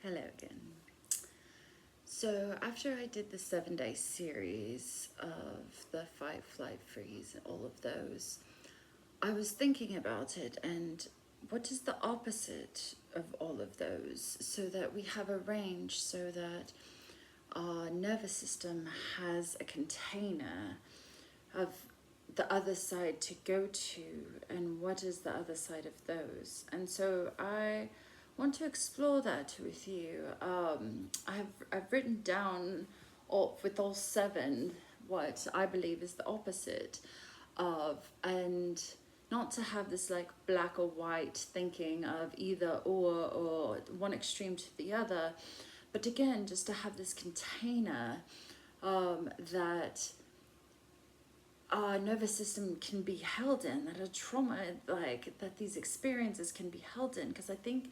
Hello again. So after I did the 7-day series of the fight, flight, freeze, and all of those, I was thinking about it and what is the opposite of all of those so that we have a range so that our nervous system has a container of the other side to go to, and what is the other side of those. And so I want to explore that with you. I've written down with all seven what I believe is the opposite of, and not to have this like black or white thinking of either or one extreme to the other, but again just to have this container that our nervous system can be held in, that a trauma, like that these experiences can be held in, because I think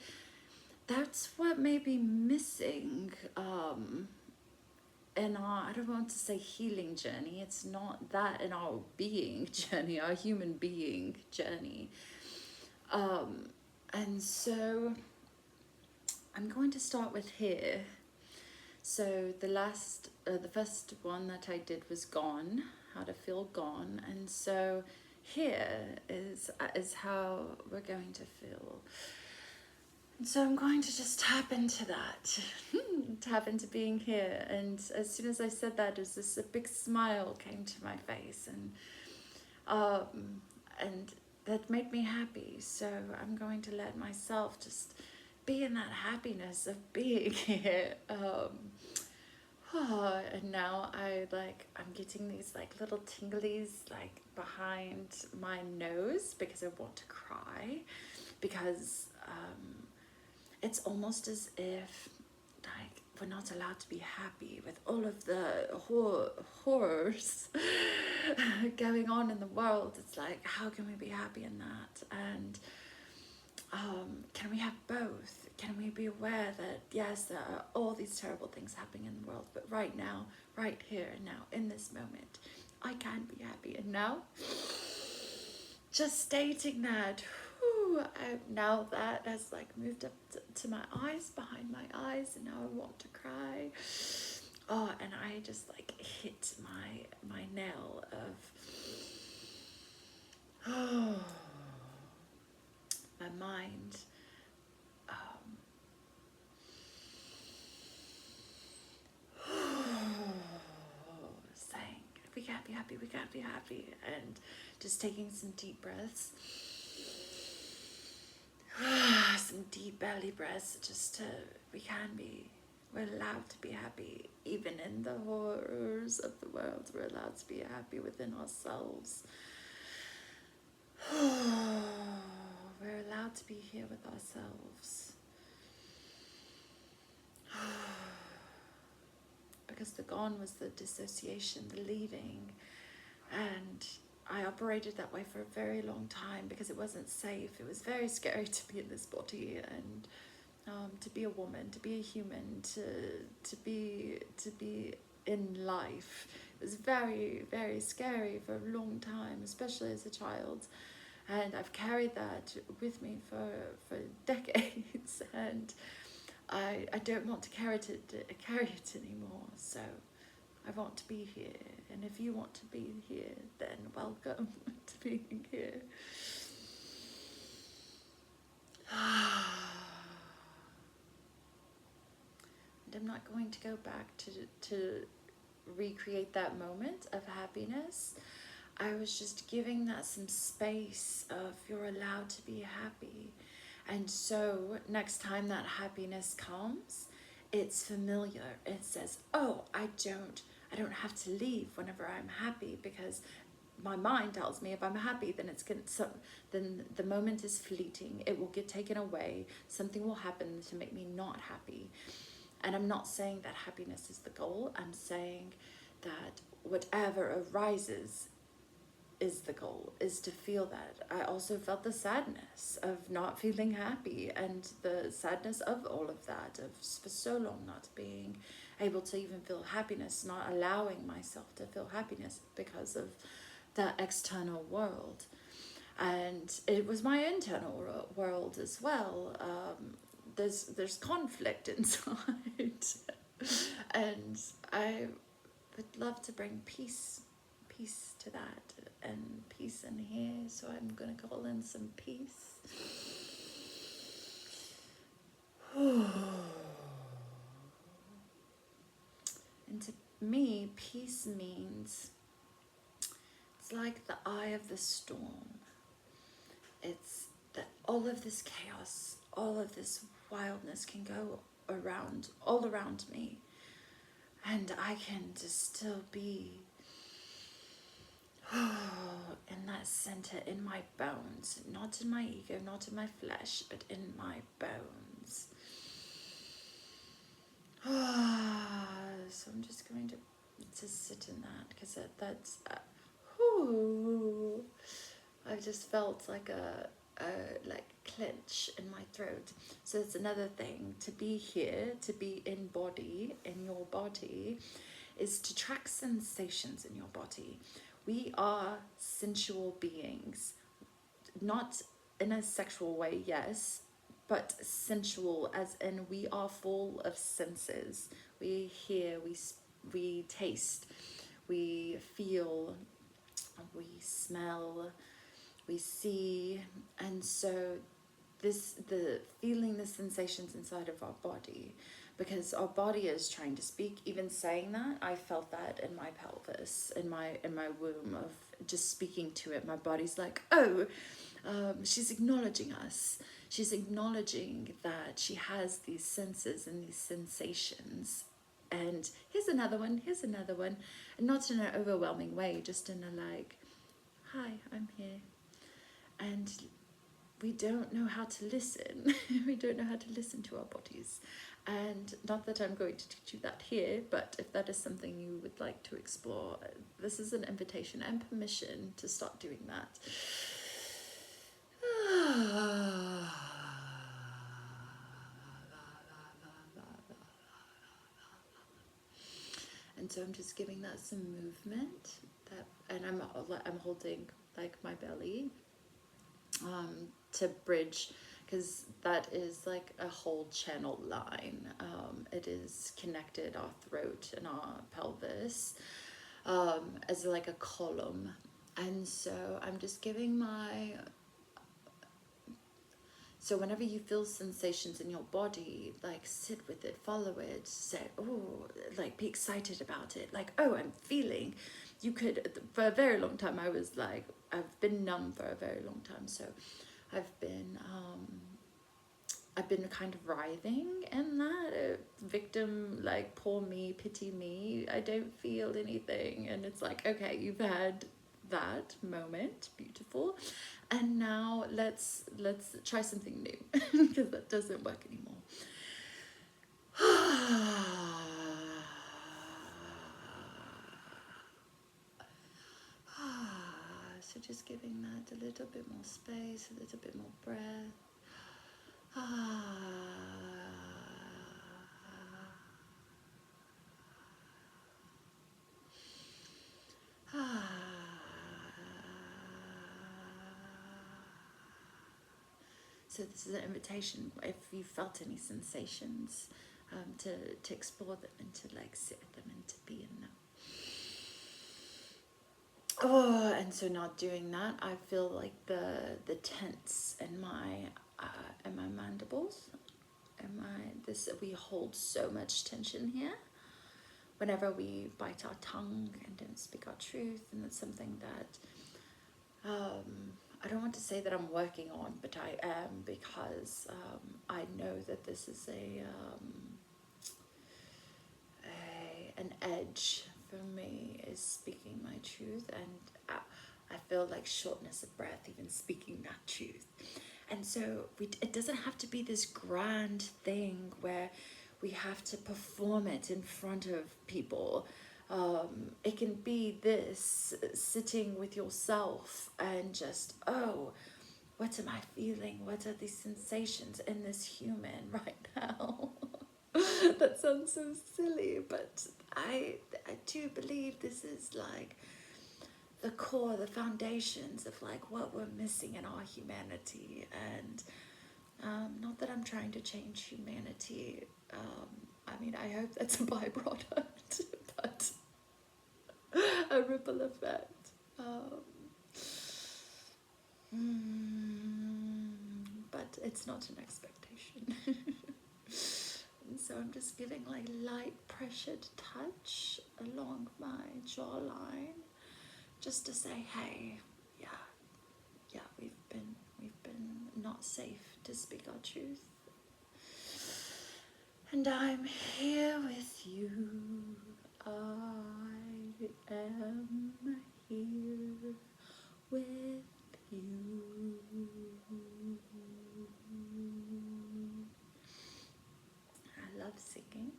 that's what may be missing in our, I don't want to say healing journey, it's not that, in our being journey, our human being journey. And so I'm going to start with here. So the first one that I did was gone, how to feel gone, and so here is how we're going to feel. And so I'm going to just tap into that, tap into being here. And as soon as I said that, there's this a big smile came to my face, and that made me happy. So I'm going to let myself just be in that happiness of being here. And now I'm getting these like little tinglies like behind my nose because I want to cry, because it's almost as if like we're not allowed to be happy with all of the horrors going on in the world. It's like, how can we be happy in that? And can we have both? Can we be aware that yes, there are all these terrible things happening in the world, but right now, right here and now, in this moment, I can be happy. And now, just stating that, now that has like moved up to my eyes, behind my eyes, and now I want to cry. Oh, and I just like hit my nail of my mind. Saying we can't be happy, we can't be happy, and just taking some deep breaths, some deep belly breaths, just to we're allowed to be happy even in the horrors of the world. We're allowed to be happy within ourselves. We're allowed to be here with ourselves. Because the gone was the dissociation, the leaving, and I operated that way for a very long time because it wasn't safe. It was very scary to be in this body, and to be a woman, to be a human, to be in life. It was very, very scary for a long time, especially as a child, and I've carried that with me for decades, and I don't want to carry it anymore. So I want to be here, and if you want to be here, then welcome to being here. And I'm not going to go back to recreate that moment of happiness. I was just giving that some space of you're allowed to be happy. And so next time that happiness comes, it's familiar. It says, oh, I don't have to leave whenever I'm happy, because my mind tells me if I'm happy, then then the moment is fleeting. It will get taken away. Something will happen to make me not happy. And I'm not saying that happiness is the goal. I'm saying that whatever arises is the goal, is to feel that. I also felt the sadness of not feeling happy, and the sadness of all of that, of for so long not being able to even feel happiness, not allowing myself to feel happiness because of the external world. And it was my internal world as well, there's conflict inside. And I would love to bring peace to that, and peace in here, so I'm gonna call in some peace. And to me, peace means it's like the eye of the storm. It's that all of this chaos, all of this wildness can go around, all around me, and I can just still be in that center, in my bones, not in my ego, not in my flesh, but in my bones. So I'm just going to sit in that, because that's I just felt like a like clench in my throat. So it's another thing to be here, to be in your body, is to track sensations in your body. We are sensual beings, not in a sexual way, yes, but sensual as in we are full of senses. We hear, we taste, we feel, we smell, we see, and so the feeling the sensations inside of our body, because our body is trying to speak. Even saying that, I felt that in my pelvis, in my womb, of just speaking to it. My body's like, oh, she's acknowledging us. She's acknowledging that she has these senses and these sensations. And here's another one, and not in an overwhelming way, just in a like, hi, I'm here. And we don't know how to listen. We don't know how to listen to our bodies. And not that I'm going to teach you that here, but if that is something you would like to explore, this is an invitation and permission to start doing that. And so I'm just giving that some movement, and I'm holding like my belly to bridge, because that is like a whole channel line. It is connected, our throat and our pelvis, as like a column. And so I'm just giving so whenever you feel sensations in your body, like sit with it, follow it, say, oh, like be excited about it. Like, oh, I'm feeling. You could, for a very long time, I was like, I've been numb for a very long time. So I've been kind of writhing in that victim, like, poor me, pity me, I don't feel anything. And it's like, okay, you've had that moment, beautiful, and now let's try something new, because that doesn't work anymore. So just giving that a little bit more space, a little bit more breath. So this is an invitation, if you felt any sensations, to explore them and to like sit with them and to be in them. Oh, and so not doing that, I feel like the tense in my mandibles, we hold so much tension here whenever we bite our tongue and don't speak our truth. And it's something that I don't want to say that I'm working on, but I am, because I know that this is an edge for me, is speaking my truth. And I feel like shortness of breath even speaking that truth. And so it doesn't have to be this grand thing where we have to perform it in front of people. It can be this, sitting with yourself and just, oh, what am I feeling? What are these sensations in this human right now? That sounds so silly, but I do believe this is like the core, the foundations of like what we're missing in our humanity. And Not that I'm trying to change humanity. I mean, I hope that's a byproduct, but a ripple effect. But it's not an expectation. And so I'm just giving like light pressured touch along my jawline, just to say, hey, yeah, we've been not safe to speak our truth, and I'm here with you. I am here with you. I love singing.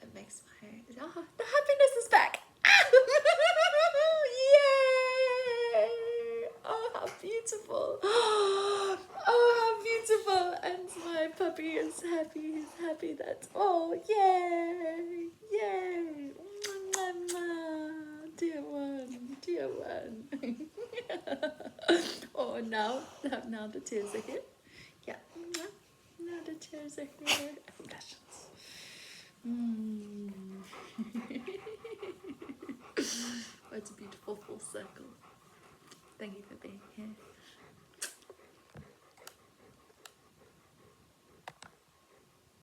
It makes my the happiness is back. Yay! Oh, how beautiful! Oh, how beautiful! And my puppy is happy. He's happy that yay, yay! Mwah, mwah. Dear one, dear one. Oh, now the tears are here. Yeah, now the tears are here. Blushes. Oh, it's a beautiful full circle. Thank you for being here.